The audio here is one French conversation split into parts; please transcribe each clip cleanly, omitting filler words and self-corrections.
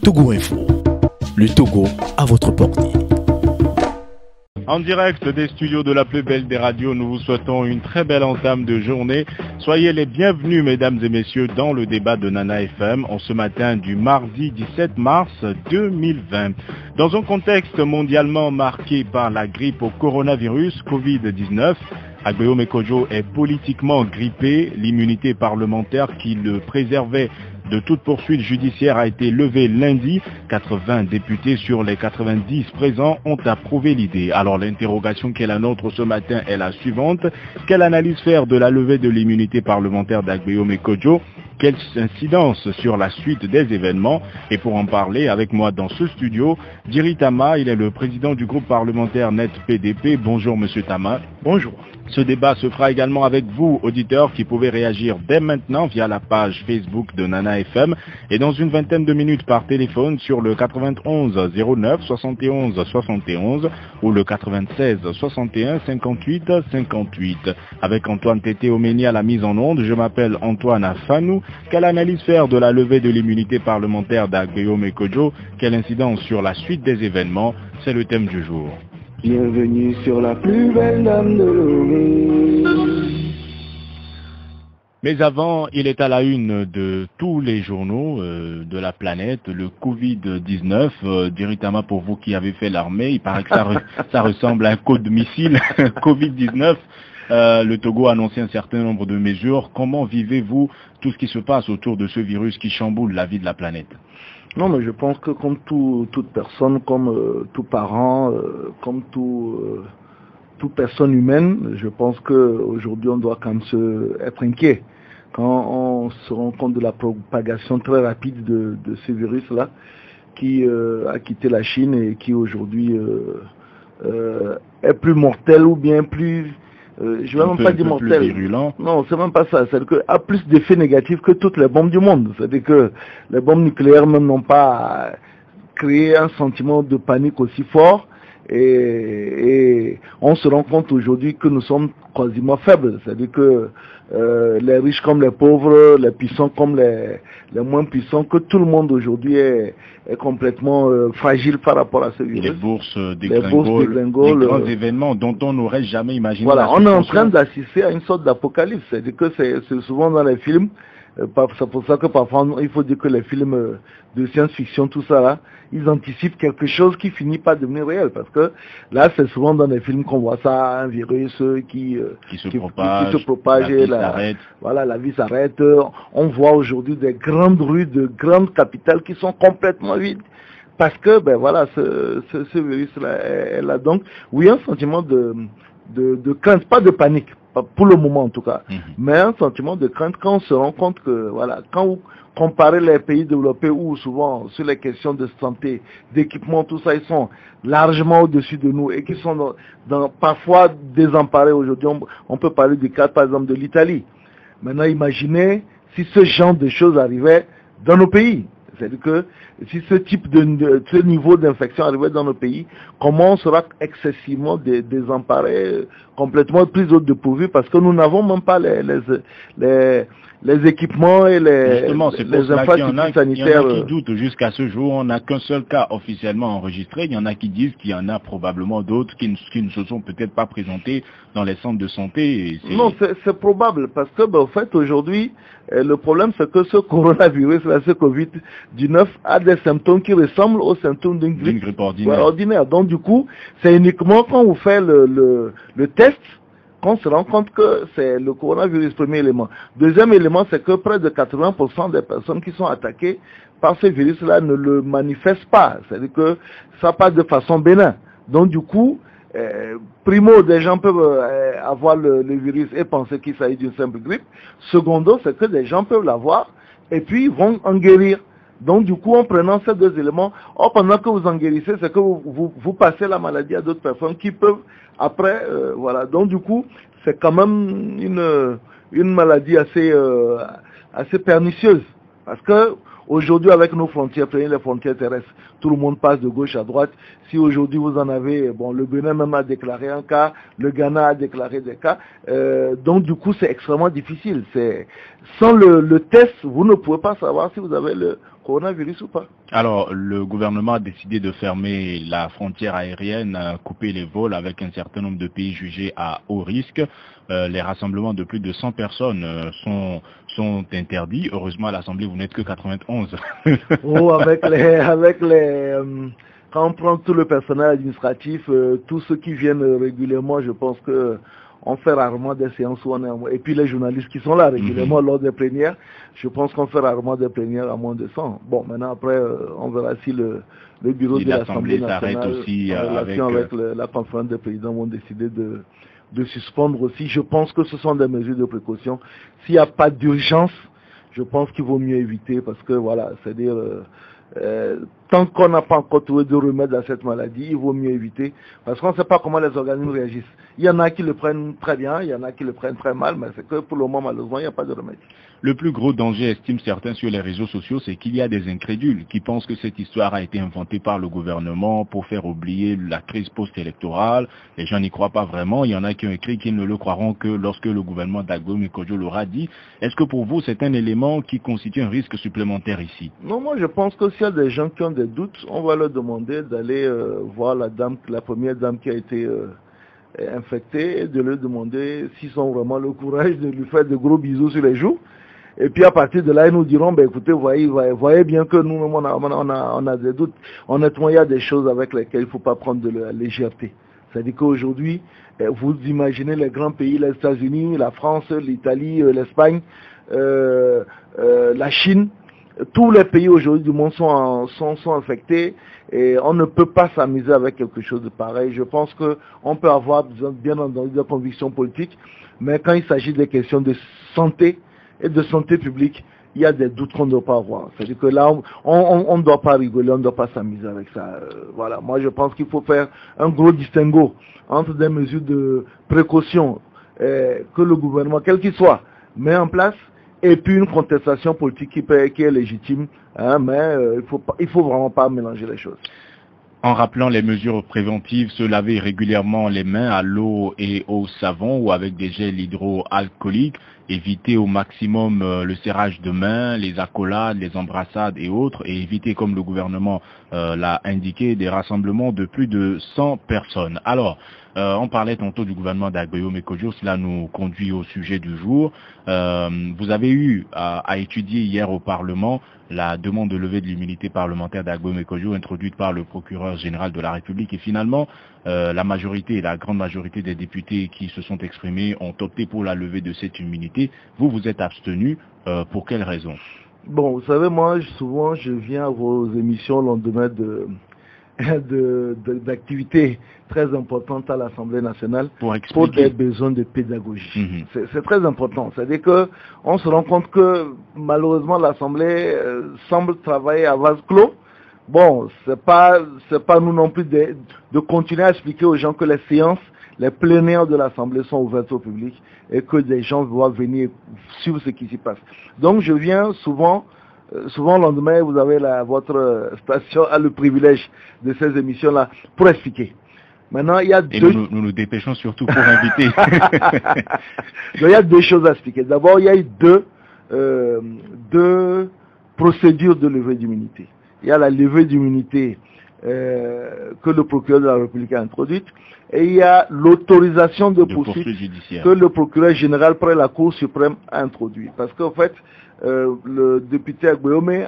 Togo Info, le Togo à votre portée. En direct des studios de la plus belle des radios, nous vous souhaitons une très belle entame de journée. Soyez les bienvenus, mesdames et messieurs, dans le débat de Nana FM en ce matin du mardi 17 mars 2020. Dans un contexte mondialement marqué par la grippe au coronavirus Covid-19, Agbeome Kojo est politiquement grippé. L'immunité parlementaire qui le préservait de toute poursuite judiciaire a été levée lundi. 80 députés sur les 90 présents ont approuvé l'idée. Alors l'interrogation qui est la nôtre ce matin est la suivante. Quelle analyse faire de la levée de l'immunité parlementaire d'Agbeome Kojo? Quelle incidence sur la suite des événements? Et pour en parler avec moi dans ce studio, Djiri Tama, il est le président du groupe parlementaire Net PDP. Bonjour Monsieur Tama. Bonjour. Ce débat se fera également avec vous, auditeurs, qui pouvez réagir dès maintenant via la page Facebook de Nana FM et dans une vingtaine de minutes par téléphone sur le 91 09 71 71 ou le 96 61 58 58. Avec Antoine Tété Omeni à la mise en onde, je m'appelle Antoine Afanou. Quelle analyse faire de la levée de l'immunité parlementaire d'Agbeome Kojo? Quelle incidence sur la suite des événements? C'est le thème du jour. Bienvenue sur la plus belle dame de Lomé. Mais avant, il est à la une de tous les journaux de la planète, le Covid-19. Djiri Tama, pour vous qui avez fait l'armée, il paraît que ça ressemble à un code missile. Covid-19, le Togo a annoncé un certain nombre de mesures. Comment vivez-vous tout ce qui se passe autour de ce virus qui chamboule la vie de la planète? Non, mais je pense que comme toute personne, comme tout parent, comme toute personne humaine, je pense qu'aujourd'hui on doit quand même être inquiet. Quand on se rend compte de la propagation très rapide de ce virus-là, qui a quitté la Chine et qui aujourd'hui est plus mortel ou bien plus... je vais même pas dire mortel. Virulent. Non, c'est même pas ça. C'est que a plus d'effets négatifs que toutes les bombes du monde. C'est-à-dire que les bombes nucléaires même n'ont pas créé un sentiment de panique aussi fort. Et on se rend compte aujourd'hui que nous sommes quasiment faibles. C'est-à-dire que les riches comme les pauvres, les puissants comme les moins puissants, que tout le monde aujourd'hui est complètement fragile par rapport à ce virus. Les bourses dégringolent, les grands événements dont on n'aurait jamais imaginé. Voilà, on est en train d'assister à une sorte d'apocalypse. C'est-à-dire que c'est souvent dans les films. C'est pour ça que parfois il faut dire que les films de science-fiction, tout ça là, ils anticipent quelque chose qui finit par devenir réel. Parce que là, c'est souvent dans les films qu'on voit ça, un virus qui se propage et la vie s'arrête. On voit aujourd'hui des grandes rues, de grandes capitales qui sont complètement vides. Parce que, ben voilà, ce virus-là est là. Donc, oui, un sentiment de crainte, pas de panique. Pour le moment en tout cas, mais un sentiment de crainte quand on se rend compte que, voilà, quand vous comparez les pays développés où souvent sur les questions de santé, d'équipement, tout ça, ils sont largement au-dessus de nous et qui sont parfois désemparés aujourd'hui. On peut parler du cas par exemple de l'Italie. Maintenant imaginez si ce genre de choses arrivait dans nos pays. C'est-à-dire que si ce type ce niveau d'infection arrivait dans nos pays, comment on sera excessivement désemparé, complètement pris au dépourvu, parce que nous n'avons même pas les équipements et les infrastructures sanitaires. Il y en a qui doutent jusqu'à ce jour. On n'a qu'un seul cas officiellement enregistré. Il y en a qui disent qu'il y en a probablement d'autres qui ne se sont peut-être pas présentés dans les centres de santé. Non, c'est probable, parce que en fait aujourd'hui, le problème c'est que ce coronavirus, ce Covid-19 a des symptômes qui ressemblent aux symptômes d'une grippe ordinaire. Donc du coup, c'est uniquement quand vous faites le test qu'on se rend compte que c'est le coronavirus, premier élément. Deuxième élément, c'est que près de 80% des personnes qui sont attaquées par ce virus-là ne le manifestent pas. C'est-à-dire que ça passe de façon bénin. Donc du coup, primo, des gens peuvent avoir le virus et penser qu'il s'agit d'une simple grippe. Secondo, c'est que des gens peuvent l'avoir et puis ils vont en guérir. Donc du coup, en prenant ces deux éléments, pendant que vous en guérissez, c'est que vous passez la maladie à d'autres personnes qui peuvent après, voilà. Donc du coup, c'est quand même une maladie assez pernicieuse. Parce que Aujourd'hui, avec nos frontières, prenez les frontières terrestres, tout le monde passe de gauche à droite. Si aujourd'hui vous en avez, bon, le Bénin même a déclaré un cas, le Ghana a déclaré des cas, donc du coup c'est extrêmement difficile. Sans le test, vous ne pouvez pas savoir si vous avez le coronavirus ou pas. Alors, le gouvernement a décidé de fermer la frontière aérienne, couper les vols avec un certain nombre de pays jugés à haut risque. Les rassemblements de plus de 100 personnes sont interdits. Heureusement, à l'Assemblée, vous n'êtes que 91. Oh, quand on prend tout le personnel administratif, tous ceux qui viennent régulièrement, je pense que on fait rarement des séances où on est, et puis les journalistes qui sont là régulièrement lors des plénières, je pense qu'on fait rarement des plénières à moins de 100. Bon, maintenant après, on verra si le bureau de l'Assemblée nationale, aussi, en relation avec la conférence des présidents, vont décider de suspendre aussi. Je pense que ce sont des mesures de précaution. S'il n'y a pas d'urgence, je pense qu'il vaut mieux éviter, parce que voilà, c'est-à-dire tant qu'on n'a pas encore trouvé de remède à cette maladie, il vaut mieux éviter, parce qu'on ne sait pas comment les organismes réagissent. Il y en a qui le prennent très bien, il y en a qui le prennent très mal, mais c'est que pour le moment, malheureusement, il n'y a pas de remède. Le plus gros danger, estiment certains sur les réseaux sociaux, c'est qu'il y a des incrédules qui pensent que cette histoire a été inventée par le gouvernement pour faire oublier la crise post-électorale. Les gens n'y croient pas vraiment. Il y en a qui ont écrit qu'ils ne le croiront que lorsque le gouvernement d'Agbo Mikojo l'aura dit. Est-ce que pour vous, c'est un élément qui constitue un risque supplémentaire ici? Non, moi je pense que s'il y a des gens qui ont des doutes, on va leur demander d'aller voir la première dame qui a été infectée, et de leur demander s'ils ont vraiment le courage de lui faire de gros bisous sur les joues. Et puis à partir de là, ils nous diront, ben écoutez, voyez bien que nous-mêmes, on a des doutes. Honnêtement, il y a des choses avec lesquelles il ne faut pas prendre de la légèreté. C'est-à-dire qu'aujourd'hui, vous imaginez les grands pays, les États-Unis, la France, l'Italie, l'Espagne, la Chine, tous les pays aujourd'hui du monde sont infectés et on ne peut pas s'amuser avec quelque chose de pareil. Je pense qu'on peut avoir bien entendu des convictions politiques, mais quand il s'agit des questions de santé et de santé publique, il y a des doutes qu'on ne doit pas avoir. C'est-à-dire que là, on ne doit pas rigoler, on ne doit pas s'amuser avec ça. Voilà. Moi, je pense qu'il faut faire un gros distinguo entre des mesures de précaution que le gouvernement, quel qu'il soit, met en place, et puis une contestation politique qui est légitime. Hein, mais il faut vraiment pas mélanger les choses. En rappelant les mesures préventives, se laver régulièrement les mains à l'eau et au savon ou avec des gels hydroalcooliques, éviter au maximum le serrage de mains, les accolades, les embrassades et autres, et éviter, comme le gouvernement l'a indiqué, des rassemblements de plus de 100 personnes. Alors, on parlait tantôt du gouvernement d'Agbo Mikojo, cela nous conduit au sujet du jour. Vous avez eu à étudier hier au Parlement la demande de levée de l'immunité parlementaire d'Agbo Mikojo introduite par le procureur général de la République et finalement la grande majorité des députés qui se sont exprimés ont opté pour la levée de cette immunité. Vous vous êtes abstenu, pour quelles raisons? Bon, vous savez, moi souvent je viens à vos émissions au lendemain d'activités très importantes à l'Assemblée nationale pour des besoins de pédagogie. C'est très important. C'est-à-dire qu'on se rend compte que malheureusement l'Assemblée semble travailler à vase clos. Bon, c'est pas nous non plus de continuer à expliquer aux gens que les séances, les plénières de l'Assemblée sont ouvertes au public et que des gens doivent venir suivre ce qui s'y passe. Donc je viens souvent le lendemain, vous avez votre station a le privilège de ces émissions-là pour expliquer. Maintenant, il y a nous nous dépêchons surtout pour inviter. Donc, il y a deux choses à expliquer. D'abord, il y a eu deux procédures de levée d'immunité. Il y a la levée d'immunité que le procureur de la République a introduite et il y a l'autorisation de poursuite que le procureur général près la Cour suprême a introduit. Parce qu'en fait, le député Agboyome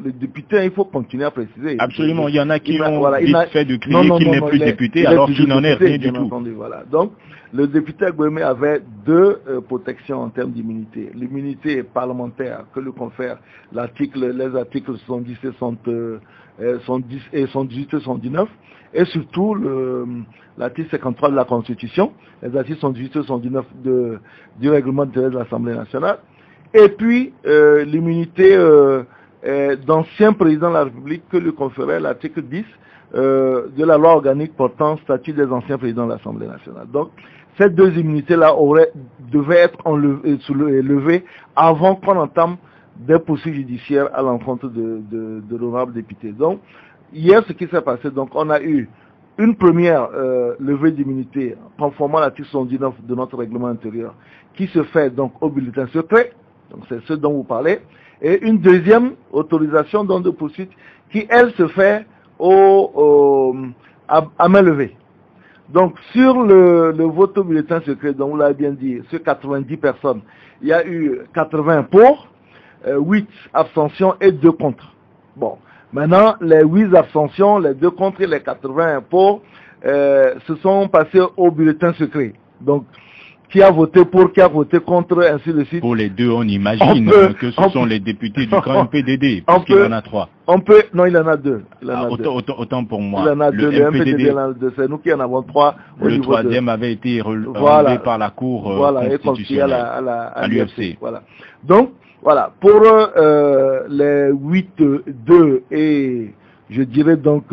le député, il faut continuer à préciser. Absolument, il y en a qui ont vite fait de crier qu'il n'est plus député alors qu'il n'en est rien du tout. Voilà. Donc, le député Agboyome avait deux protections en termes d'immunité. L'immunité parlementaire que lui confère les articles 70 et 118 et 119, et surtout l'article 53 de la Constitution, les articles 118 et 119 du règlement intérieur de l'Assemblée nationale, et puis l'immunité d'ancien président de la République que lui conférait l'article 10 de la loi organique portant statut des anciens présidents de l'Assemblée nationale. Donc, ces deux immunités-là devaient être levées avant qu'on entame des poursuites judiciaires à l'encontre de l'honorable député. Donc, hier, ce qui s'est passé, donc on a eu une première levée d'immunité conformément à l'article 79 de notre règlement intérieur qui se fait donc au bulletin secret, donc c'est ce dont vous parlez, et une deuxième autorisation donc de poursuite qui, elle, se fait à main levée. Donc sur le vote au bulletin secret, donc vous l'avez bien dit, sur 90 personnes, il y a eu 80 pour, 8 abstentions et 2 contre. Bon. Maintenant, les 8 abstentions, les 2 contre et les 80 pour se sont passés au bulletin secret. Donc, qui a voté pour, qui a voté contre, ainsi de suite. Pour les deux, on imagine que ce sont les députés du camp MPDD, puisqu'il en a 3. Non, il en a 2. Autant pour moi. Il en a 2, le MPDD en a 2, c'est nous qui en avons 3. Le troisième avait été relevé par la Cour constitutionnelle à l'UFC. Voilà. Donc, voilà, pour les 8, 2 et je dirais donc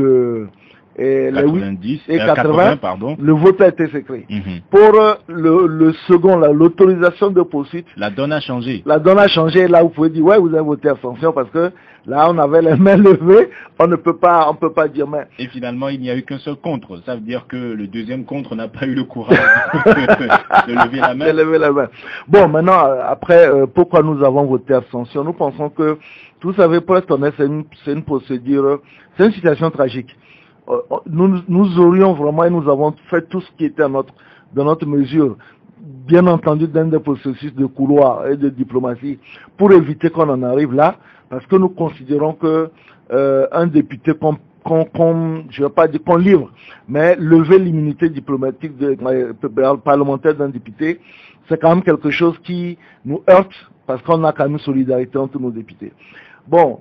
les 90 et 80, pardon. Le vote a été secret. Pour le second, l'autorisation de poursuite, la donne a changé. La donne a changé. Là, vous pouvez dire, ouais, vous avez voté abstention parce que là, on avait les mains levées. On peut pas dire mais. Et finalement, il n'y a eu qu'un seul contre. Ça veut dire que le deuxième contre n'a pas eu le courage de lever la main. De lever la main. Bon, maintenant, après, pourquoi nous avons voté abstention? Nous pensons que, vous savez, pour être honnête, c'est une procédure, c'est une situation tragique. Nous aurions vraiment, et nous avons fait tout ce qui était dans notre mesure, bien entendu dans des processus de couloir et de diplomatie, pour éviter qu'on en arrive là, parce que nous considérons que un député je ne vais pas dire qu'on livre, mais lever l'immunité diplomatique parlementaire d'un député, c'est quand même quelque chose qui nous heurte, parce qu'on a quand même une solidarité entre nos députés. Bon,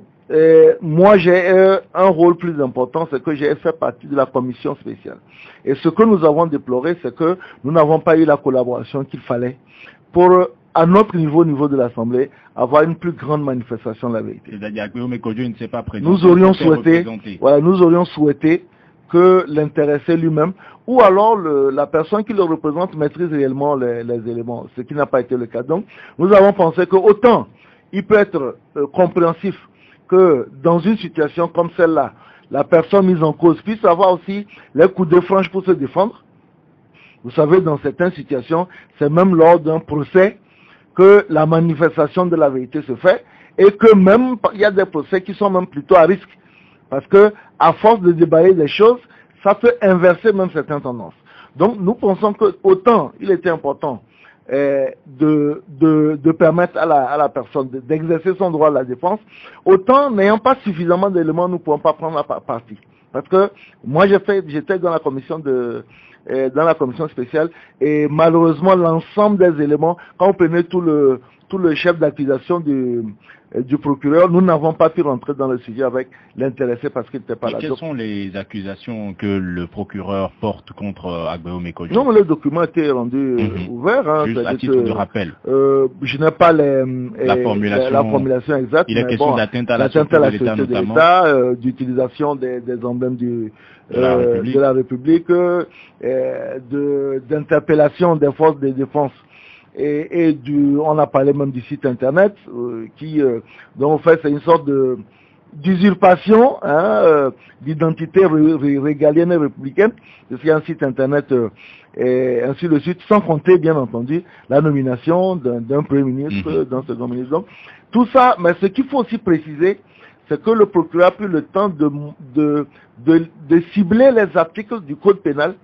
moi j'ai un rôle plus important, c'est que j'ai fait partie de la commission spéciale. Et ce que nous avons déploré, c'est que nous n'avons pas eu la collaboration qu'il fallait pour, à notre niveau, au niveau de l'Assemblée, avoir une plus grande manifestation de la vérité. C'est-à-dire que Mekodjo ne s'est pas présenté. Nous aurions souhaité que l'intéressé lui-même, ou alors la personne qui le représente maîtrise réellement les éléments, ce qui n'a pas été le cas. Donc, nous avons pensé que autant il peut être compréhensif que dans une situation comme celle-là, la personne mise en cause puisse avoir aussi les coups de franche pour se défendre. Vous savez, dans certaines situations, c'est même lors d'un procès que la manifestation de la vérité se fait et que même, il y a des procès qui sont même plutôt à risque. Parce que, à force de déballer des choses, ça peut inverser même certaines tendances. Donc, nous pensons que autant il était important de permettre à la personne d'exercer son droit à la défense, autant n'ayant pas suffisamment d'éléments, nous ne pouvons pas prendre la partie. Parce que moi j'étais dans la commission spéciale et malheureusement l'ensemble des éléments, quand on prenait tout le chef d'accusation du procureur, nous n'avons pas pu rentrer dans le sujet avec l'intéressé parce qu'il n'était pas là. Quelles sont les accusations que le procureur porte contre Agbao Mekodjo? Non, le document a été rendu ouvert. Hein, juste à titre de rappel. Je n'ai pas la formulation exacte. Il est question d'atteinte à la sûreté de l'État, d'utilisation des emblèmes de la République, d'interpellation des forces de défense. On a parlé même du site internet donc en fait c'est une sorte d'usurpation d'identité régalienne et républicaine, parce qu'il y a un site internet et ainsi de suite, sans compter bien entendu la nomination d'un premier ministre, d'un second ministre. Donc tout ça, mais ce qu'il faut aussi préciser, c'est que le procureur a pris le temps de cibler les articles du code pénal,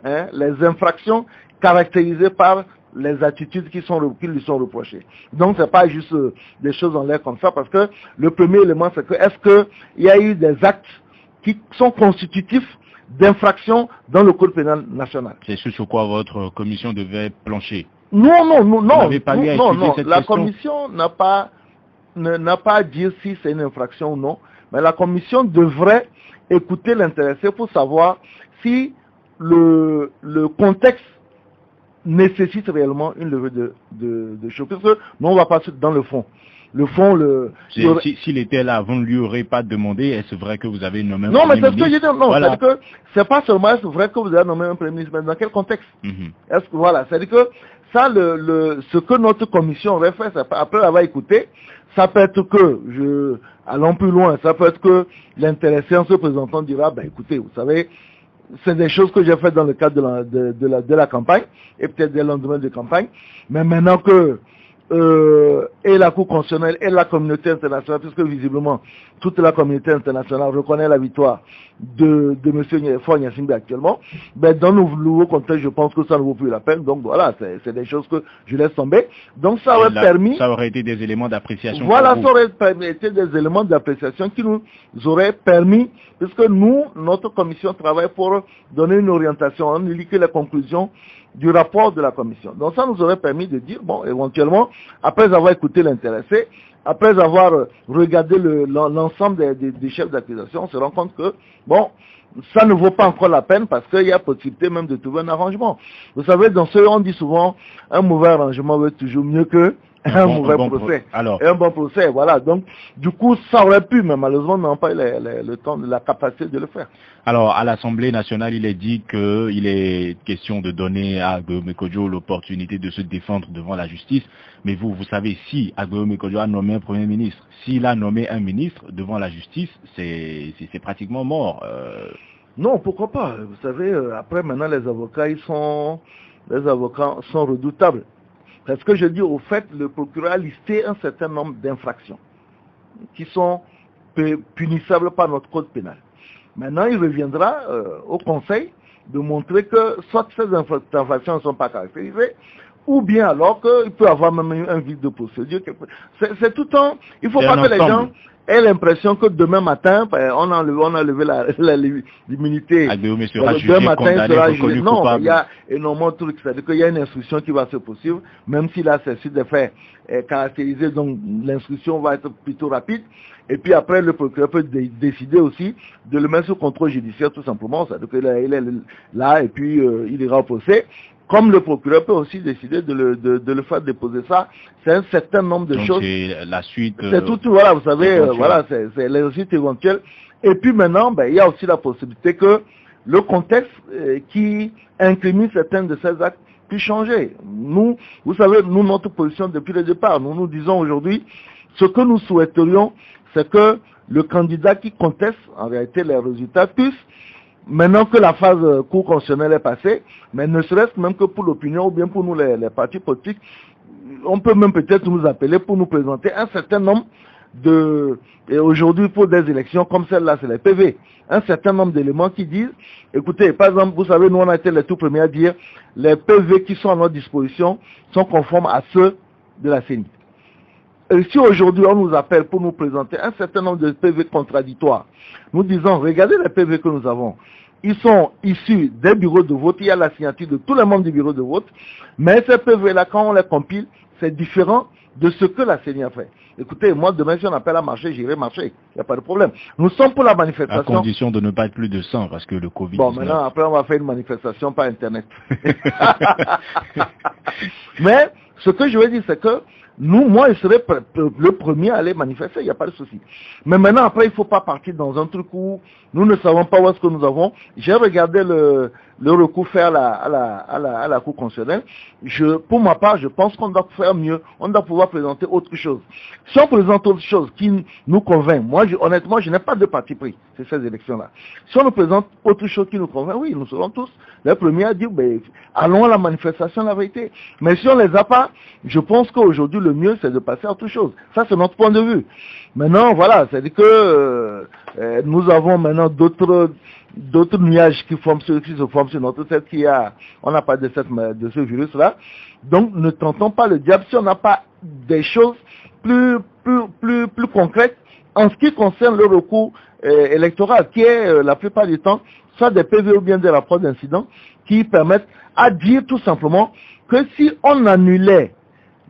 les infractions caractérisées par les attitudes qui lui sont reprochées. Donc c'est pas juste des choses en l'air comme ça, parce que le premier élément c'est que est-ce qu'il y a eu des actes qui sont constitutifs d'infractions dans le code pénal national. C'est ce sur quoi votre commission devait plancher. Non. La question. Commission n'a pas à dire si c'est une infraction ou non, mais la commission devrait écouter l'intéressé pour savoir si le contexte nécessite réellement une levée de choses. Parce que nous, on va passer dans le fond. Le fond, s'il était là, vous ne lui aurez pas demandé, est-ce vrai que vous avez nommé un Premier ministre? Non, mais c'est ce que je dis. Non, voilà. C'est-à-dire que c'est pas seulement est-ce vrai que vous avez nommé un Premier ministre, mais dans quel contexte? Est-ce que, voilà, c'est-à-dire que ça, ce que notre commission aurait fait, après l'avoir écouté, Ça peut être que, allons plus loin, ça peut être que l'intéressé en se présentant dira, ben écoutez, vous savez, c'est des choses que j'ai faites dans le cadre de la campagne, et peut-être des lendemains de campagne, mais maintenant que et la Cour constitutionnelle et la communauté internationale, puisque visiblement toute la communauté internationale reconnaît la victoire de M. Faure Gnassingbé actuellement, ben dans le nouveau contexte, je pense que ça ne vaut plus la peine. Donc voilà, c'est des choses que je laisse tomber. Donc ça aurait permis... Ça aurait été des éléments d'appréciation. Voilà, ça aurait été des éléments d'appréciation qui nous auraient permis, puisque nous, notre commission travaille pour donner une orientation, on ne lit que les conclusions du rapport de la commission. Donc ça nous aurait permis de dire, bon, éventuellement, après avoir écouté l'intéressé, après avoir regardé l'ensemble des chefs d'accusation, on se rend compte que, bon, ça ne vaut pas encore la peine parce qu'il y a possibilité même de trouver un arrangement. Vous savez, dans ce, on dit souvent, un mauvais arrangement va toujours mieux que un mauvais procès. Et un bon procès, voilà. Donc, du coup, ça aurait pu, mais malheureusement, on n'a pas eu le temps, la capacité de le faire. Alors, à l'Assemblée nationale, il est dit qu'il est question de donner à Guillaume Kodjo l'opportunité de se défendre devant la justice. Mais vous savez, si Guillaume Kodjo a nommé un Premier ministre, s'il a nommé un ministre devant la justice, c'est pratiquement mort. Non, pourquoi pas. Vous savez, après, maintenant, les avocats sont redoutables. Parce que je dis, au fait, le procureur a listé un certain nombre d'infractions qui sont punissables par notre code pénal. Maintenant, il reviendra au Conseil de montrer que soit ces infractions ne sont pas caractérisées, ou bien alors qu'il peut avoir même un vide de procédure. C'est tout le temps. Il ne faut pas que les gens aient l'impression que demain matin, on a levé l'immunité. Demain matin, il sera jugé. Non, il y a énormément de trucs. C'est-à-dire qu'il y a une instruction qui va se poursuivre, même s'il a cessé de faire caractériser, donc l'instruction va être plutôt rapide. Et puis après, le procureur peut décider aussi de le mettre sous contrôle judiciaire, tout simplement. C'est-à-dire qu'il est là et puis il ira au procès. Comme le procureur peut aussi décider de le faire déposer ça, c'est un certain nombre de choses. C'est la suite. C'est tout, voilà, vous savez, voilà, c'est les suites éventuelles. Et puis maintenant, ben, il y a aussi la possibilité que le contexte qui incrimine certains de ces actes puisse changer. Nous, vous savez, nous, notre position depuis le départ, nous disons aujourd'hui, ce que nous souhaiterions, c'est que le candidat qui conteste, en réalité, les résultats puisse, maintenant que la phase cour constitutionnelle est passée, mais ne serait-ce même que pour l'opinion ou bien pour nous les partis politiques, on peut même peut-être nous appeler pour nous présenter un certain nombre et aujourd'hui pour des élections comme celle-là, c'est les PV, un certain nombre d'éléments qui disent, écoutez, par exemple, vous savez, nous on a été les tout premiers à dire, les PV qui sont à notre disposition sont conformes à ceux de la CENI. Et si aujourd'hui on nous appelle pour nous présenter un certain nombre de PV contradictoires, nous disons, regardez les PV que nous avons, ils sont issus des bureaux de vote, il y a la signature de tous les membres du bureau de vote, mais ces PV-là, quand on les compile, c'est différent de ce que la CENI a fait. Écoutez, moi demain si on appelle à marcher, j'irai marcher, il n'y a pas de problème. Nous sommes pour la manifestation. À condition de ne pas être plus de 100, parce que le Covid. Bon, maintenant, après on va faire une manifestation par Internet. Mais, ce que je veux dire, c'est que moi, je serais le premier à aller manifester, il n'y a pas de souci. Mais maintenant, après, il ne faut pas partir dans un truc où nous ne savons pas où est-ce que nous avons. J'ai regardé le recours fait à la Cour constitutionnelle. Pour ma part, je pense qu'on doit faire mieux. On doit pouvoir présenter autre chose. Si on présente autre chose qui nous convainc, moi, honnêtement, je n'ai pas de parti pris, c'est ces élections-là. Si on nous présente autre chose qui nous convainc, oui, nous serons tous les premiers à dire, ben, allons à la manifestation, la vérité. Mais si on ne les a pas, je pense qu'aujourd'hui, le mieux, c'est de passer à autre chose. Ça, c'est notre point de vue. Maintenant, voilà, c'est-à-dire que nous avons maintenant d'autres nuages qui se forment sur notre tête on n'a pas de ce virus-là. Donc, ne tentons pas le diable si on n'a pas des choses plus concrètes en ce qui concerne le recours électoral, qui est la plupart du temps soit des PV ou bien des rapports d'incidents qui permettent à dire tout simplement que si on annulait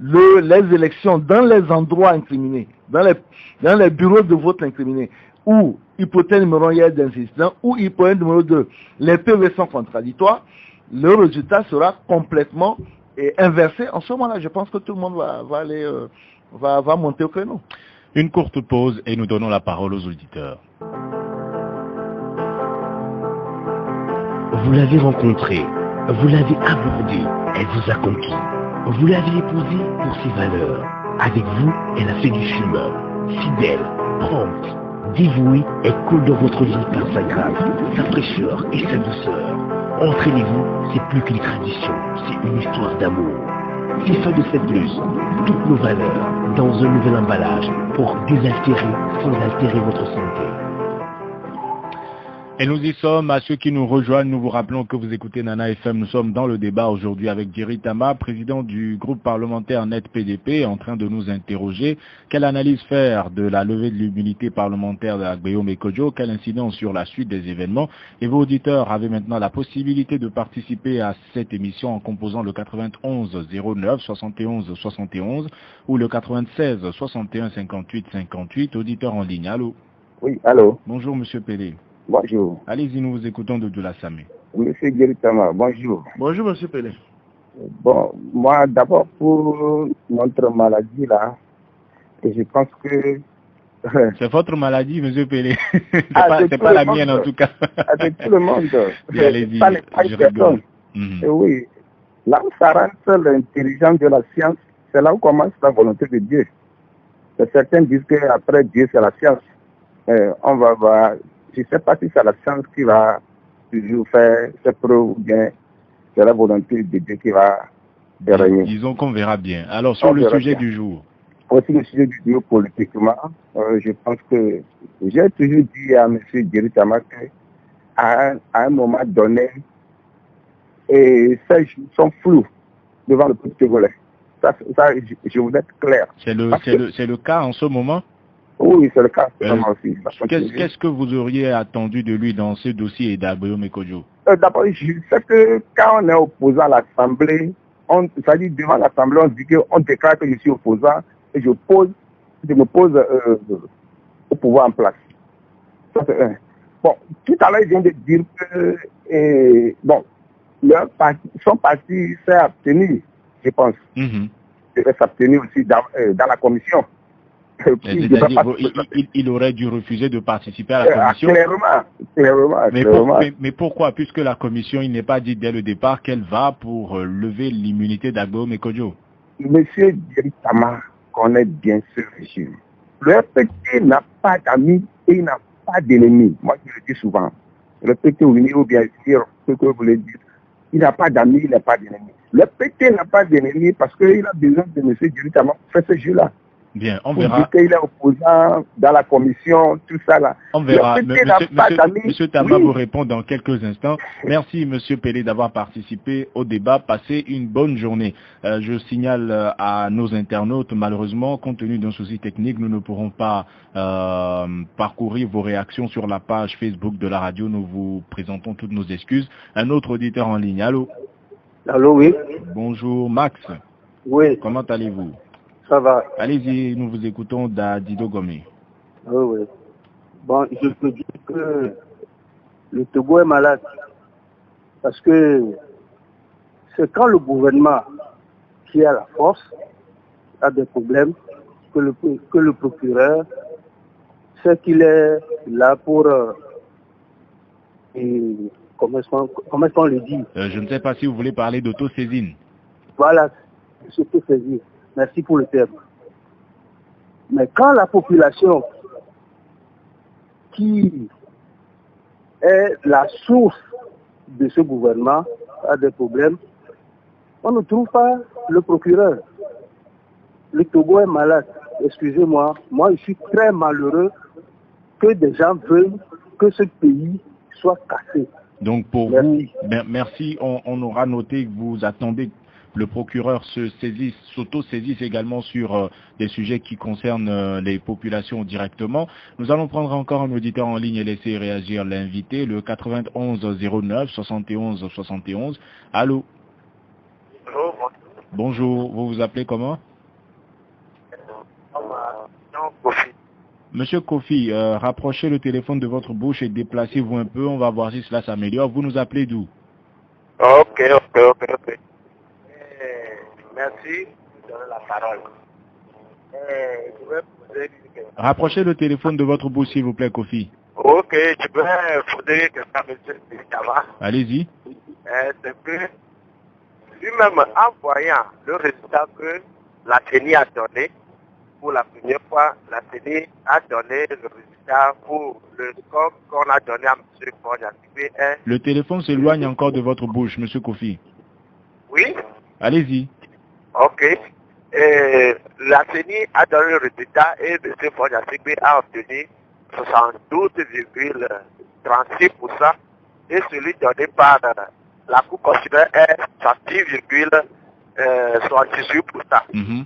les élections dans les endroits incriminés, dans les bureaux de vote incriminés, où hypothèse numéro 1, il y a des incidents, ou hypothèse numéro 2, les PV sont contradictoires, le résultat sera complètement inversé. En ce moment-là, je pense que tout le monde va monter au créneau. Une courte pause et nous donnons la parole aux auditeurs. Vous l'avez rencontrée, vous l'avez abordée, elle vous a conquis. Vous l'avez épousée pour ses valeurs, Avec vous, elle a fait du film. Fidèle, prompte, dévouée, elle coule dans votre vie par sa grâce, sa fraîcheur et sa douceur. Entraînez-vous, c'est plus qu'une tradition, c'est une histoire d'amour. FIFA de 7+, toutes nos valeurs, dans un nouvel emballage, pour désaltérer sans altérer votre santé. Et nous y sommes. À ceux qui nous rejoignent, nous vous rappelons que vous écoutez Nana FM. Nous sommes dans le débat aujourd'hui avec Djeri Tama, président du groupe parlementaire Net PDP, en train de nous interroger. Quelle analyse faire de la levée de l'immunité parlementaire de Agbeyo Mekodjo? Quelle incidence sur la suite des événements? Et vos auditeurs avaient maintenant la possibilité de participer à cette émission en composant le 91 09 71 71 ou le 96 61 58 58. Auditeurs en ligne. Allô? Oui, allô? Bonjour, monsieur Pelé. Bonjour. Allez-y, nous vous écoutons de la Samé. Monsieur Guéritama, bonjour. Bonjour, monsieur Pelé. Bon, moi, d'abord, pour notre maladie, là, et je pense que... C'est votre maladie, monsieur Pelé. C'est pas la mienne, en tout cas. Avec tout le monde. Allez-y, je rigole. Et oui, là où ça rentre l'intelligence de la science, c'est là où commence la volonté de Dieu. Certains disent qu'après Dieu, c'est la science. On va voir... Je ne sais pas si c'est la science qui va toujours faire ses preuves ou bien c'est la volonté de Dieu qui va dérailler. Disons qu'on verra bien. Alors, sur le sujet du jour. Aussi, le sujet du jour politiquement, je pense que j'ai toujours dit à M. Djeri Tama qu'à un moment donné, ces jours sont flous devant le peuple togolais. Ça, je voulais être clair. C'est le cas en ce moment? Oui, c'est le cas aussi. Qu'est-ce que vous auriez attendu de lui dans ce dossier d'Agbeyo Mekodjo? D'abord, je sais que quand on est opposant à l'Assemblée, c'est-à-dire devant l'Assemblée, on dit qu'on déclare que je suis opposant et je me pose au pouvoir en place. Ça, c'est un. Bon, tout à l'heure, je viens de dire que son parti s'est abstenu, je pense. Il va s'abstenir aussi dans la commission. Il aurait dû refuser de participer à la commission. Clairement. Mais pourquoi? Puisque la commission, il n'est pas dit dès le départ qu'elle va pour lever l'immunité d'Agbeyo Mekodjo. Monsieur Djeri Tama connaît bien ce régime. Le RPT n'a pas d'amis et il n'a pas d'ennemis. Moi, je le dis souvent. Le RPT ou bien dire ce que vous voulez dire. Il n'a pas d'amis, il n'a pas d'ennemis. Le RPT n'a pas d'ennemis parce qu'il a besoin de monsieur Djeri Tama pour faire ce jeu-là. Bien, on verra. Il est opposant dans la commission, tout ça là. On verra. Monsieur Tama vous répond dans quelques instants. Merci, monsieur Pelé, d'avoir participé au débat. Passez une bonne journée. Je signale à nos internautes, malheureusement, compte tenu d'un souci technique, nous ne pourrons pas parcourir vos réactions sur la page Facebook de la radio. Nous vous présentons toutes nos excuses. Un autre auditeur en ligne. Allô? Allô, oui. Bonjour, Max. Oui. Comment allez-vous? Ça va. Allez-y, nous vous écoutons d'Adido Gomé. Oui. Bon, je peux dire que le Togo est malade. Parce que c'est quand le gouvernement qui a la force a des problèmes que le procureur sait qu'il est là pour... comment est-ce qu'on le dit? Je ne sais pas si vous voulez parler d'autosaisine. Voilà, s'autosaisir. Merci pour le terme. Mais quand la population qui est la source de ce gouvernement a des problèmes, on ne trouve pas le procureur. Le Togo est malade. Excusez-moi, moi je suis très malheureux que des gens veuillent que ce pays soit cassé. Donc pour vous, merci, on aura noté que vous attendez le procureur s'auto-saisisse également sur des sujets qui concernent les populations directement. Nous allons prendre encore un auditeur en ligne et laisser réagir l'invité, le 91 09 71 71. Allô? Allô? Bonjour, vous vous appelez comment? Monsieur Kofi, rapprochez le téléphone de votre bouche et déplacez-vous un peu, on va voir si cela s'améliore. Vous nous appelez d'où? Ok. Merci de donner la parole. Je vais poser une question. Rapprochez le téléphone de votre bouche, s'il vous plaît, Kofi. Ok, je vais poser une question à M. Tama. Allez-y. C'est que lui-même, en voyant le résultat que la CENI a donné, pour la première fois, la CENI a donné le résultat pour le score qu'on a donné à M. Fognassingbe. Le téléphone s'éloigne encore de votre bouche, M. Kofi. Oui. Allez-y. Ok. La CENI a donné le résultat et M. Fognassingbe a obtenu 72,36% et celui donné par la Cour constitutionnelle est 60,78%.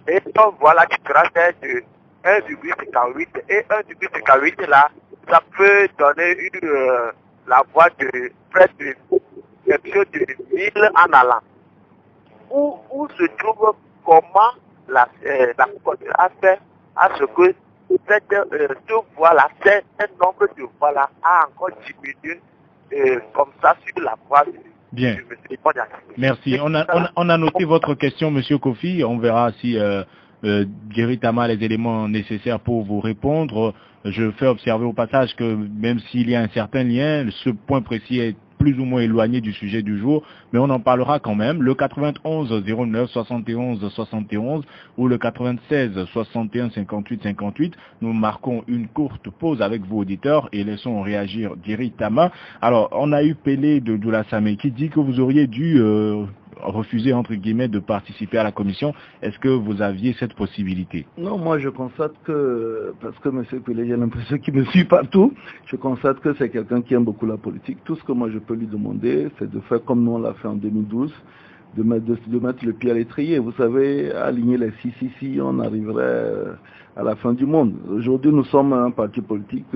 Et donc voilà la différence est de 1,58 et 1,58 là, ça peut donner la voix de près de quelque chose de 1000 en allant. Où se trouve comment la Cour constitutionnelle a fait à ce que cette voix-là, un nombre de voix-là a encore diminué comme ça sur la voie de Bien. Merci. On a noté votre question, Monsieur Kofi. On verra si Jerry Tama a les éléments nécessaires pour vous répondre. Je fais observer au passage que même s'il y a un certain lien, ce point précis est plus ou moins éloigné du sujet du jour, mais on en parlera quand même. Le 91 09 71 71 ou le 96 61 58 58. Nous marquons une courte pause avec vos auditeurs et laissons réagir Jerry Tama. Alors, on a eu Pelé de Doula Samé qui dit que vous auriez dû refuser, entre guillemets, de participer à la commission. Est-ce que vous aviez cette possibilité? Non, moi je constate que, parce que M. Pelé, j'ai l'impression qu'il me suit partout, je constate que c'est quelqu'un qui aime beaucoup la politique. Tout ce que moi je peux lui demander, c'est de faire comme nous on l'a fait en 2012, de mettre le pied à l'étrier. Vous savez, aligner les si, on arriverait à la fin du monde. Aujourd'hui, nous sommes un parti politique,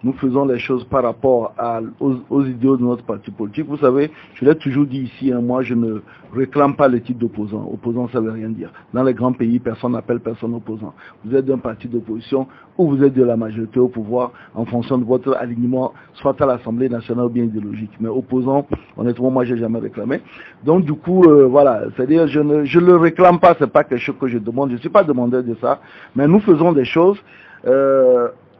nous faisons les choses par rapport aux idéaux de notre parti politique. Vous savez, je l'ai toujours dit ici, moi je ne réclame pas le titre d'opposant. Opposant, ça ne veut rien dire. Dans les grands pays, personne n'appelle personne opposant. Vous êtes d'un parti d'opposition ou vous êtes de la majorité au pouvoir en fonction de votre alignement, soit à l'Assemblée nationale ou bien idéologique. Mais opposant, honnêtement, moi je n'ai jamais réclamé. Donc du coup, voilà, c'est-à-dire je ne le réclame pas, c'est pas quelque chose que je demande. Je ne suis pas demandeur de ça, mais nous faisons des choses.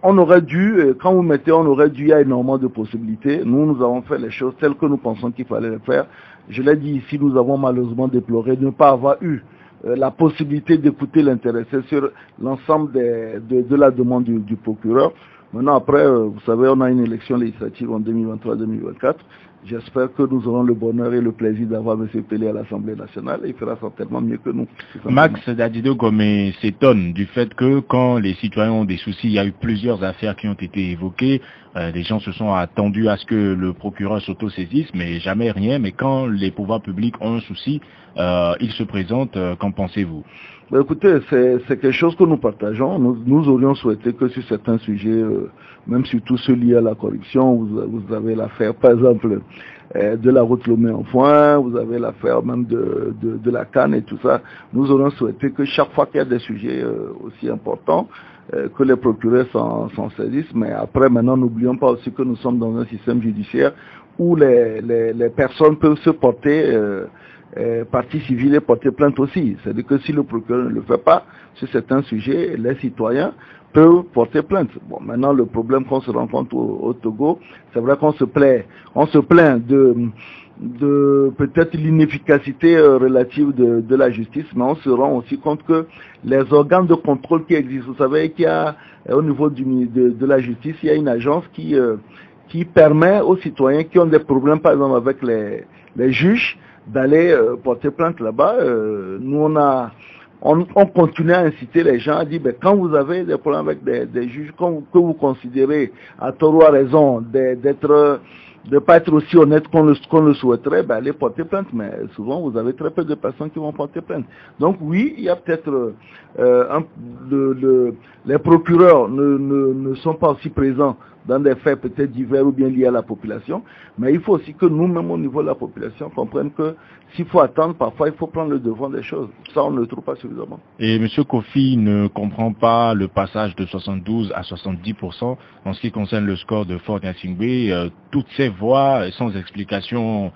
On aurait dû, quand vous mettez, on aurait dû, il y a énormément de possibilités. Nous avons fait les choses telles que nous pensons qu'il fallait les faire. Je l'ai dit ici, nous avons malheureusement déploré de ne pas avoir eu la possibilité d'écouter l'intéressé sur l'ensemble de la demande du procureur. Maintenant, après, vous savez, on a une élection législative en 2023-2024. J'espère que nous aurons le bonheur et le plaisir d'avoir M. Pelé à l'Assemblée nationale. Il fera certainement mieux que nous. Max Dadido Gomé s'étonne du fait que quand les citoyens ont des soucis, il y a eu plusieurs affaires qui ont été évoquées. Les gens se sont attendus à ce que le procureur s'auto-saisisse, mais jamais rien. Mais quand les pouvoirs publics ont un souci, ils se présentent. Qu'en pensez-vous? Écoutez, c'est quelque chose que nous partageons. Nous aurions souhaité que sur certains sujets, même surtout ceux liés à la corruption, vous avez l'affaire, par exemple, de la route Lomé-Enfoin, vous avez l'affaire même de la Cannes et tout ça. Nous aurions souhaité que chaque fois qu'il y a des sujets aussi importants, que les procureurs s'en saisissent. Mais après, maintenant, n'oublions pas aussi que nous sommes dans un système judiciaire où les personnes peuvent se porter partie civile et porter plainte aussi. C'est-à-dire que si le procureur ne le fait pas, sur certains sujets, les citoyens peuvent porter plainte. Bon, maintenant, le problème qu'on se rencontre au Togo, c'est vrai qu'on se plaint de peut-être l'inefficacité relative de la justice, mais on se rend aussi compte que les organes de contrôle qui existent, vous savez qu'il y a au niveau de la justice, il y a une agence qui permet aux citoyens qui ont des problèmes, par exemple avec les juges, d'aller porter plainte là-bas. Nous, on continue à inciter les gens à dire, quand vous avez des problèmes avec des juges que vous considérez à tort ou à raison de ne pas être aussi honnête qu'on le souhaiterait, allez porter plainte. Mais souvent, vous avez très peu de personnes qui vont porter plainte. Donc oui, il y a peut-être les procureurs ne sont pas aussi présents dans des faits peut-être divers ou bien liés à la population, mais il faut aussi que nous-mêmes au niveau de la population comprenions que s'il faut attendre, parfois il faut prendre le devant des choses. Ça, on ne le trouve pas suffisamment. Et M. Kofi ne comprend pas le passage de 72 à 70% en ce qui concerne le score de Fognassingbe. Toutes ces voix sans explication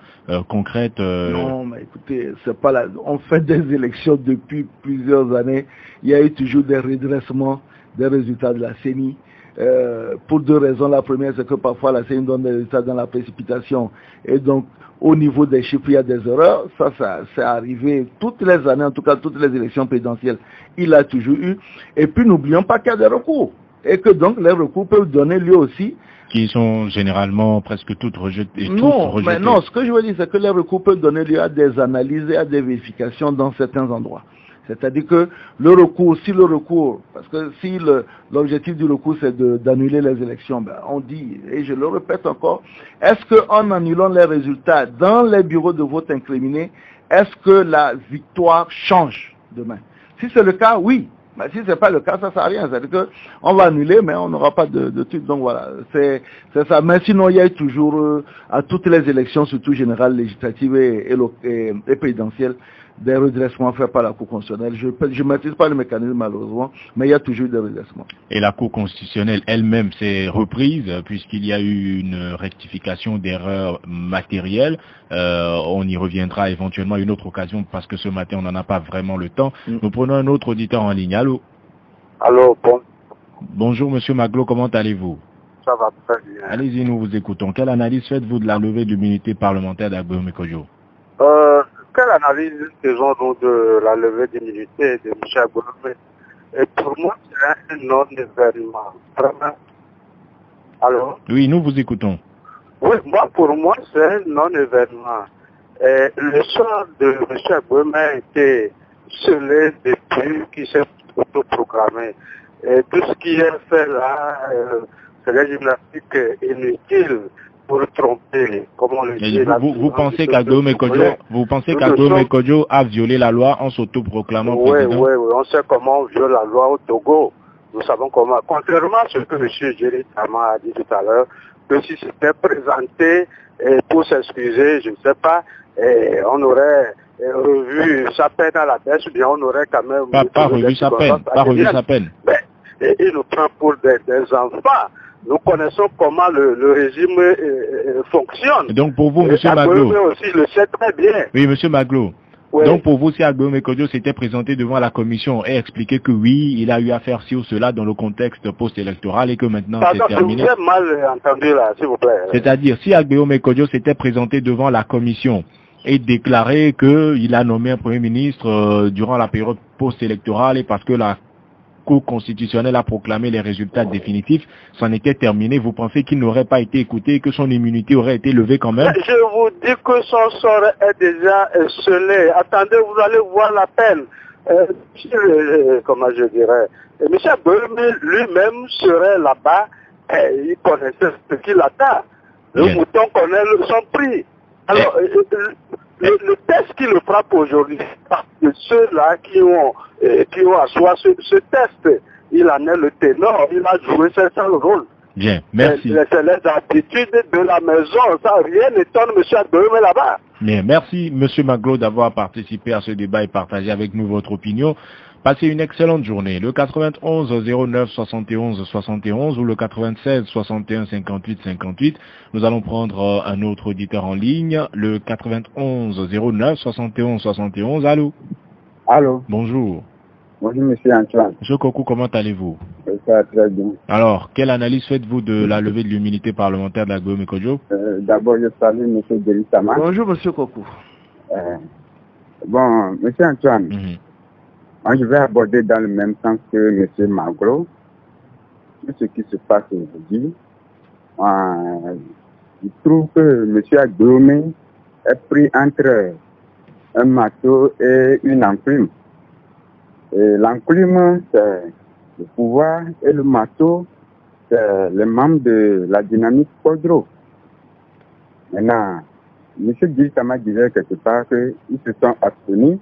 concrète. Non, mais écoutez, c'est pas on fait des élections depuis plusieurs années. Il y a eu toujours des redressements des résultats de la CENI. pour deux raisons. La première, c'est que parfois la CENI donne des résultats dans la précipitation. Et donc, au niveau des chiffres, il y a des erreurs. Ça c'est arrivé toutes les années, en tout cas toutes les élections présidentielles. Il a toujours eu. Et puis, n'oublions pas qu'il y a des recours. Et que donc, les recours peuvent donner lieu aussi. Qui sont généralement presque toutes rejetées. Mais non, ce que je veux dire, c'est que les recours peuvent donner lieu à des analyses et à des vérifications dans certains endroits. C'est-à-dire que le recours, parce que si l'objectif du recours c'est d'annuler les élections, ben on dit, et je le répète encore, est-ce qu'en annulant les résultats dans les bureaux de vote incriminés, est-ce que la victoire change demain? Si c'est le cas, oui. Mais si ce n'est pas le cas, ça ne sert à rien. C'est-à-dire qu'on va annuler, mais on n'aura pas de truc. Donc voilà, c'est ça. Mais sinon, il y a toujours, à toutes les élections, surtout générales, législatives et présidentielles, des redressements faits par la Cour constitutionnelle. Je ne maîtrise pas le mécanisme, malheureusement, mais il y a toujours des redressements. Et la Cour constitutionnelle elle-même s'est reprise, puisqu'il y a eu une rectification d'erreurs matérielles. On y reviendra éventuellement à une autre occasion, parce que ce matin, on n'en a pas vraiment le temps. Nous prenons un autre auditeur en ligne. Allô? Allô, bon. Bonjour, Monsieur Maglo, comment allez-vous? Ça va très bien. Allez-y, nous vous écoutons. Quelle analyse faites-vous de la levée de l'immunité parlementaire d'Agbéoméo Kodjo? Quelle analyse faisons-nous de la levée d'immunité de M. Agbéoméo? Et pour moi, c'est un non-événement. Vraiment. Alors? Oui, nous vous écoutons. Oui, pour moi, c'est un non-événement. Le soir de M. Agbéoméo a été scellé depuis qu'il s'est autoprogrammé. Et tout ce qui est fait là, c'est la gymnastique inutile pour tromper, comme on le dit. Vous pensez qu'Agbéoméo Kodjo a violé la loi en s'autoproclamant président? Oui, on sait comment on viole la loi au Togo. Nous savons comment. Contrairement à ce que M. Jerry Tama a dit tout à l'heure, que si c'était présenté pour s'excuser, je ne sais pas, on aurait revu sa peine à la baisse, ou bien on aurait quand même... Pas revu sa peine. Mais il nous prend pour des enfants. Nous connaissons comment le régime fonctionne. Donc pour vous, M. Maglo... aussi le sait très bien. Oui, M. Maglo. Oui. Donc pour vous, si Agbéoméo Kodjo s'était présenté devant la commission et expliqué que oui, il a eu à faire ci ou cela dans le contexte post-électoral et que maintenant c'est terminé... Vous avez mal entendu là, s'il vous plaît. C'est-à-dire, si Agbéoméo Kodjo s'était présenté devant la commission et déclaré qu'il a nommé un Premier ministre durant la période post-électorale et parce que la Cour constitutionnelle a proclamé les résultats définitifs, c'en était terminé, vous pensez qu'il n'aurait pas été écouté et que son immunité aurait été levée quand même? Je vous dis que son sort est déjà scellé. Attendez, vous allez voir la peine. Comment je dirais, M. Agbéoméo lui-même serait là-bas, il connaissait ce qu'il attend. Le mouton connaît son prix. Alors, le test qui le frappe aujourd'hui, de ceux-là qui ont à soi ce test, il en est le ténor, il a joué c'est ça le rôle. Bien, merci. C'est les aptitudes de la maison, ça rien n'étonne M. Agbéoméo là-bas. Bien, merci M. Maglo d'avoir participé à ce débat et partagé avec nous votre opinion. Passez une excellente journée. Le 91 09 71 71 ou le 96 61 58 58. Nous allons prendre un autre auditeur en ligne. Le 91 09 71 71. Allô? Allô? Bonjour. Bonjour, monsieur Antoine. Monsieur Kokou, comment allez-vous? Ça va très bien. Alors, quelle analyse faites-vous de la levée de l'immunité parlementaire d'Agbéoméo Kodjo? D'abord, je salue monsieur Jerry Tama. Bonjour, monsieur Kokou. Bon, monsieur Antoine, moi, je vais aborder dans le même sens que monsieur Maglo tout ce qui se passe aujourd'hui. Je trouve que monsieur Agbéoméo est pris entre un marteau et une enclume. Et l'enclume, c'est le pouvoir, et le marteau, c'est les membres de la dynamique Kodjo. Maintenant, M. Guy-Tama disait quelque part qu'ils se sont abstenus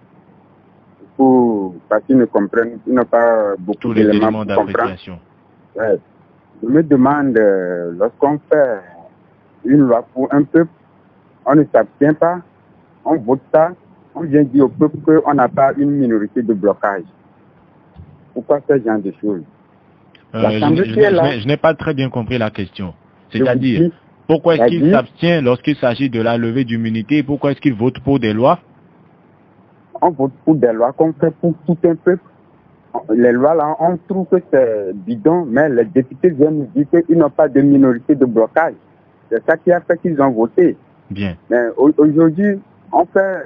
parce qu'ils ne comprennent, ils n'ont pas beaucoup d'éléments d'appréciation. Ouais. Je me demande, lorsqu'on fait une loi pour un peuple, on ne s'abstient pas, on vote ça, on vient dire au peuple qu'on n'a pas une minorité de blocage. Pourquoi ce genre de choses? Je n'ai pas très bien compris la question. C'est-à-dire, pourquoi est-ce qu'il s'abstient lorsqu'il s'agit de la levée d'immunité et pourquoi est-ce qu'il vote pour des lois? On vote pour des lois qu'on fait pour tout un peuple. les lois là, on trouve que c'est bidon, mais les députés viennent nous dire qu'ils n'ont pas de minorité de blocage. C'est ça qui a fait qu'ils ont voté. Bien. Mais aujourd'hui, on fait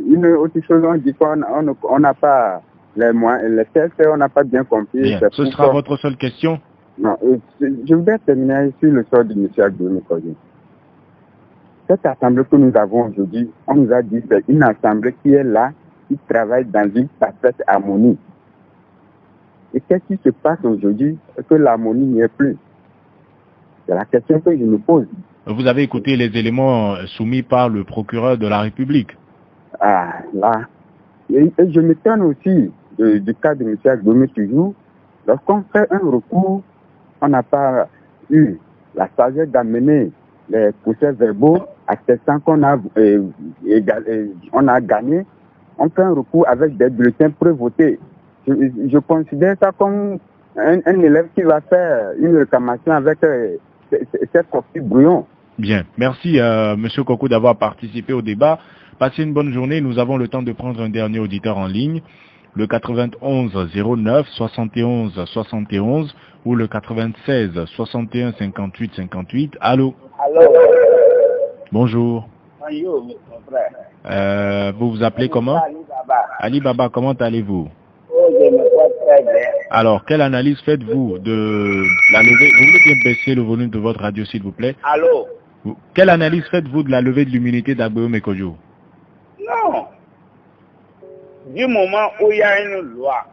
une autre chose, on dit qu'on n'a pas les moyens, les tests, on n'a pas bien compris. Bien. Ce sera votre seule question? Non, je voudrais terminer sur le sort de M. Agbéomékojo Mekojo. Cette assemblée que nous avons aujourd'hui, on nous a dit que c'est une assemblée qui est là, qui travaille dans une parfaite harmonie. Et qu'est-ce qui se passe aujourd'hui que l'harmonie n'y est plus? C'est la question que je me pose. Vous avez écouté les éléments soumis par le procureur de la République? Ah, là. Et je m'étonne aussi du cas de M. Agbéomékojo toujours. Lorsqu'on fait un recours, on n'a pas eu la sagesse d'amener les procès verbaux attestant qu'on a, on a gagné. On fait un recours avec des bulletins prévotés. Je considère ça comme un élève qui va faire une réclamation avec cette copie brouillon. Bien. Merci, M. Kokou, d'avoir participé au débat. Passez une bonne journée. Nous avons le temps de prendre un dernier auditeur en ligne. Le 91 09 71 71 ou le 96 61 58 58. Allô? Allô? Bonjour. Bonjour, mon frère. Vous vous appelez comment? Ali Baba. Ali Baba, comment allez-vous? Oh, je me porte très bien. Alors, quelle analyse faites-vous de la levée? Vous voulez bien baisser le volume de votre radio, s'il vous plaît? Allô? Quelle analyse faites-vous de la levée de l'immunité d'Agbéomékojo? Non. Du moment où il y a une loi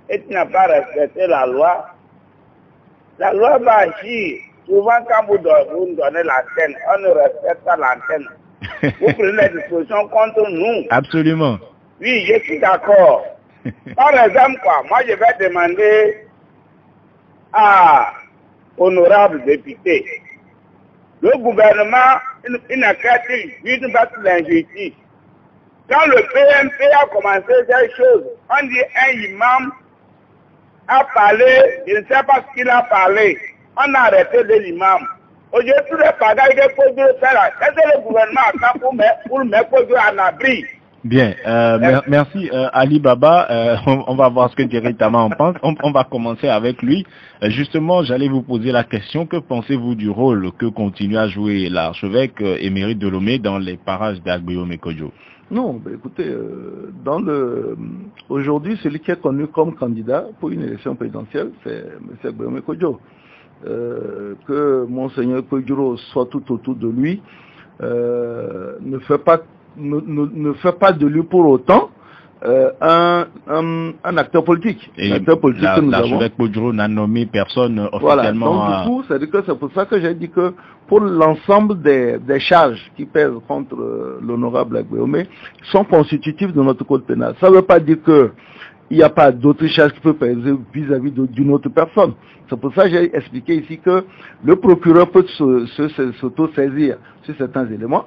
et tu n'as pas respecté la loi va agir. Souvent, quand vous nous donnez l'antenne, on ne respecte pas l'antenne. Vous prenez des dispositions contre nous. Absolument. Oui, je suis d'accord. Par exemple, moi je vais demander à honorable député, le gouvernement, il n'a qu'à juste battre l'injustice. Quand le PMP a commencé ces choses, on dit un imam a parlé, je ne sais pas ce qu'il a parlé. On a arrêté l'imam. Aujourd'hui, tous les pagailles que Kodjo fait là, est-ce que le gouvernement attend pour le mettre Kodjo en abri? Bien, merci Ali Baba. On va voir ce que Thierry Tama en pense. On va commencer avec lui. Justement, j'allais vous poser la question, que pensez-vous du rôle que continue à jouer l'archevêque émérite de Lomé dans les parages d'Agbéomékojo? Non, ben écoutez, aujourd'hui, celui qui est connu comme candidat pour une élection présidentielle, c'est M. Agbéomékojo. Que Monseigneur Kodjo soit tout autour de lui, ne fait pas de lui pour autant un acteur politique. Et l'archevêque Kodjo n'a nommé personne officiellement. Voilà, donc du coup, c'est pour ça que j'ai dit que pour l'ensemble des charges qui pèsent contre l'honorable Agbéomé sont constitutives de notre code pénal. Ça ne veut pas dire que il n'y a pas d'autres charges qui peuvent peser vis-à-vis d'une autre personne. C'est pour ça que j'ai expliqué ici que le procureur peut s'auto-saisir sur certains éléments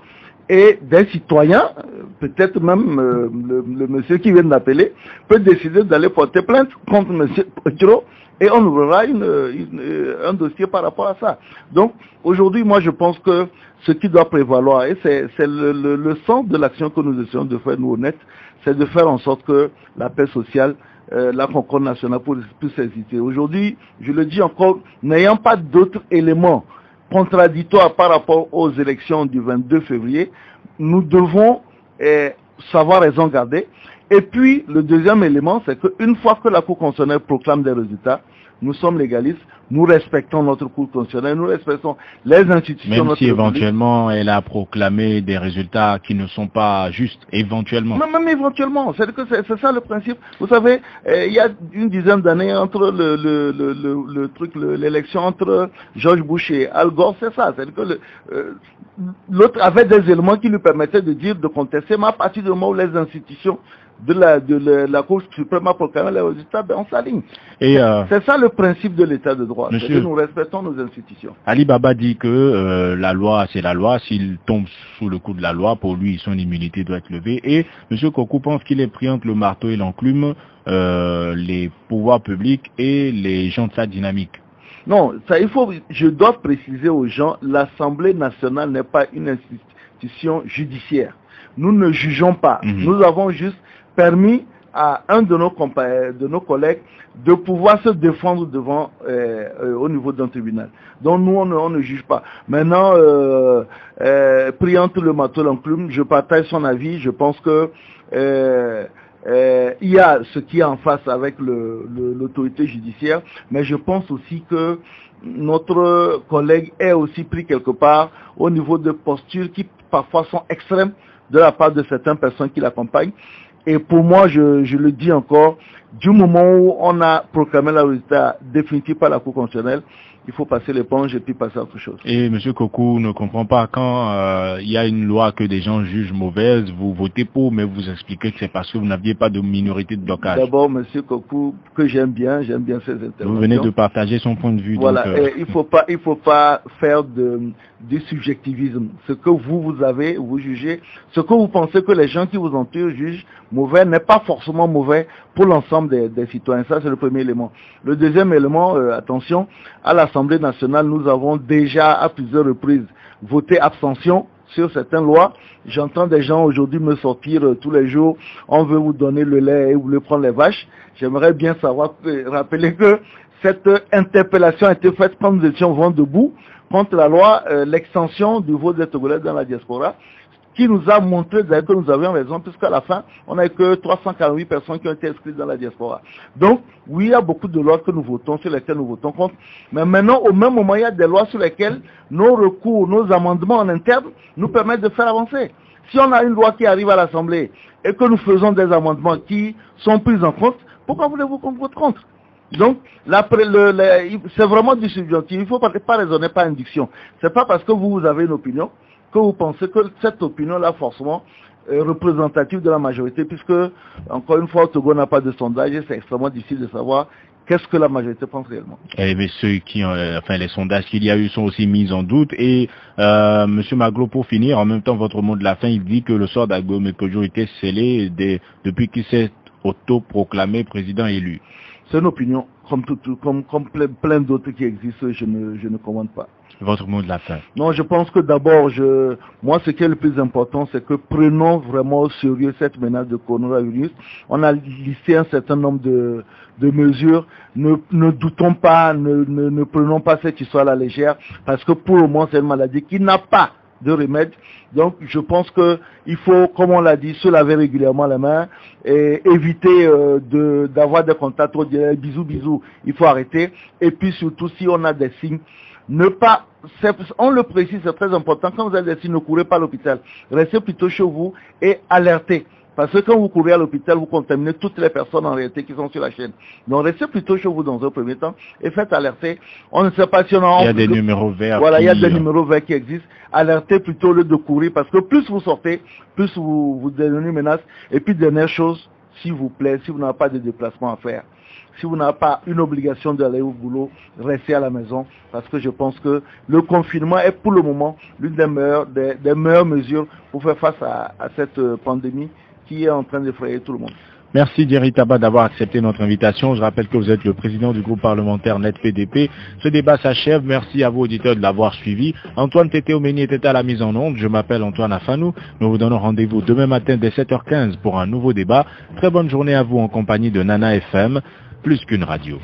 et des citoyens, peut-être même le monsieur qui vient d'appeler, peut décider d'aller porter plainte contre monsieur Kodjo et on ouvrira un dossier par rapport à ça. Donc aujourd'hui, moi je pense que ce qui doit prévaloir, et c'est le sens de l'action que nous essayons de faire, nous honnêtes, c'est de faire en sorte que la paix sociale, la concorde nationale puisse exister. Aujourd'hui, je le dis encore, n'ayant pas d'autres éléments contradictoires par rapport aux élections du 22 février, nous devons savoir raison garder. Et puis, le deuxième élément, c'est qu'une fois que la Cour constitutionnelle proclame des résultats, nous sommes légalistes, nous respectons notre Cour constitutionnelle, nous respectons les institutions. Même si éventuellement elle a proclamé des résultats qui ne sont pas justes, éventuellement. Même éventuellement, c'est ça le principe. Vous savez, il y a une dizaine d'années entre l'élection entre George Bush et Al Gore, c'est ça. C'est que l'autre avait des éléments qui lui permettaient de contester, mais à partir du moment où les institutions de la Cour suprême a proclamé les résultats, on s'aligne. C'est ça le principe de l'état de droit. C'est que nous respectons nos institutions. Ali Baba dit que la loi, c'est la loi. S'il tombe sous le coup de la loi, pour lui, son immunité doit être levée. Et M. Kokou pense qu'il est pris entre le marteau et l'enclume, les pouvoirs publics et les gens de sa dynamique. Non, je dois préciser aux gens, l'Assemblée nationale n'est pas une institution judiciaire. Nous ne jugeons pas. Nous avons juste permis à un de nos collègues de pouvoir se défendre devant au niveau d'un tribunal. Donc nous, on ne juge pas. Maintenant, priant tout le marteau l'enclume, je partage son avis. Je pense que il y a ce qui est en face avec l'autorité judiciaire, mais je pense aussi que notre collègue est aussi pris quelque part au niveau de postures qui parfois sont extrêmes de la part de certaines personnes qui l'accompagnent. Et pour moi, je le dis encore, du moment où on a proclamé le résultat définitif par la Cour constitutionnelle, il faut passer l'éponge et puis passer à autre chose. Et M. Kokou ne comprend pas quand il y a une loi que des gens jugent mauvaise, vous votez pour, mais vous expliquez que c'est parce que vous n'aviez pas de minorité de blocage. D'abord, M. Kokou, que j'aime bien ses interventions. Vous venez de partager son point de vue. Voilà, donc, il faut pas faire du subjectivisme. Ce que vous avez, vous jugez, ce que vous pensez que les gens qui vous entourent jugent mauvais n'est pas forcément mauvais pour l'ensemble des citoyens. Ça, c'est le premier élément. Le deuxième élément, attention, à l'Assemblée nationale, nous avons déjà à plusieurs reprises voté abstention sur certaines lois. J'entends des gens aujourd'hui me sortir tous les jours, on veut vous donner le lait et vous voulez prendre les vaches. J'aimerais bien rappeler que cette interpellation a été faite quand nous étions vent debout contre la loi, l'extension du vote des Togolais dans la diaspora, qui nous a montré que nous avions raison, puisqu'à la fin, on n'a que 348 personnes qui ont été inscrites dans la diaspora. Donc, oui, il y a beaucoup de lois que nous votons, sur lesquelles nous votons contre, mais maintenant, au même moment, il y a des lois sur lesquelles nos recours, nos amendements en interne nous permettent de faire avancer. Si on a une loi qui arrive à l'Assemblée et que nous faisons des amendements qui sont pris en compte, pourquoi voulez-vous qu'on vote contre? Donc, c'est vraiment du subjonctif. Il ne faut pas raisonner par induction. C'est pas parce que vous avez une opinion que vous pensez que cette opinion-là, forcément, est représentative de la majorité, puisque, encore une fois, au Togo n'a pas de sondage et c'est extrêmement difficile de savoir qu'est-ce que la majorité pense réellement. Mais ceux qui ont, les sondages qu'il y a eu sont aussi mis en doute. Et Monsieur Maglo, pour finir, en même temps, votre mot de la fin, il dit que le sort d'Agbo Mekojo était scellé depuis qu'il s'est autoproclamé président élu. C'est une opinion, comme plein d'autres qui existent, je ne commande pas. Votre mot de la fin. Non, je pense que d'abord, moi, ce qui est le plus important, c'est que prenons vraiment au sérieux cette menace de coronavirus. On a listé un certain nombre de mesures. Ne doutons pas, ne prenons pas cette histoire à la légère, parce que pour le moment, c'est une maladie qui n'a pas de remède. Donc, je pense que il faut, comme on l'a dit, se laver régulièrement les mains et éviter d'avoir des contacts trop directs. Bisous, il faut arrêter. Et puis surtout, si on a des signes, on le précise, c'est très important, quand vous avez des signes, ne courez pas à l'hôpital. Restez plutôt chez vous et alertez. Parce que quand vous courez à l'hôpital, vous contaminez toutes les personnes en réalité qui sont sur la chaîne. Donc restez plutôt chez vous dans un premier temps et faites alerter. On ne sait pas si on a... Il y a des numéros verts. Voilà, il y a des numéros verts qui existent. Alertez plutôt au lieu de courir, parce que plus vous sortez, plus vous devenez une menace. Et puis dernière chose, s'il vous plaît, si vous n'avez pas de déplacement à faire, si vous n'avez pas une obligation d'aller au boulot, restez à la maison, parce que je pense que le confinement est pour le moment l'une des meilleures mesures pour faire face à cette pandémie qui est en train d'effrayer tout le monde. Merci Djerry Taba d'avoir accepté notre invitation. Je rappelle que vous êtes le président du groupe parlementaire NET-PDP. Ce débat s'achève. Merci à vous auditeurs de l'avoir suivi. Antoine Tété-Omeni était à la mise en onde. Je m'appelle Antoine Afanou. Nous vous donnons rendez-vous demain matin dès 7h15 pour un nouveau débat. Très bonne journée à vous en compagnie de Nana FM, plus qu'une radio.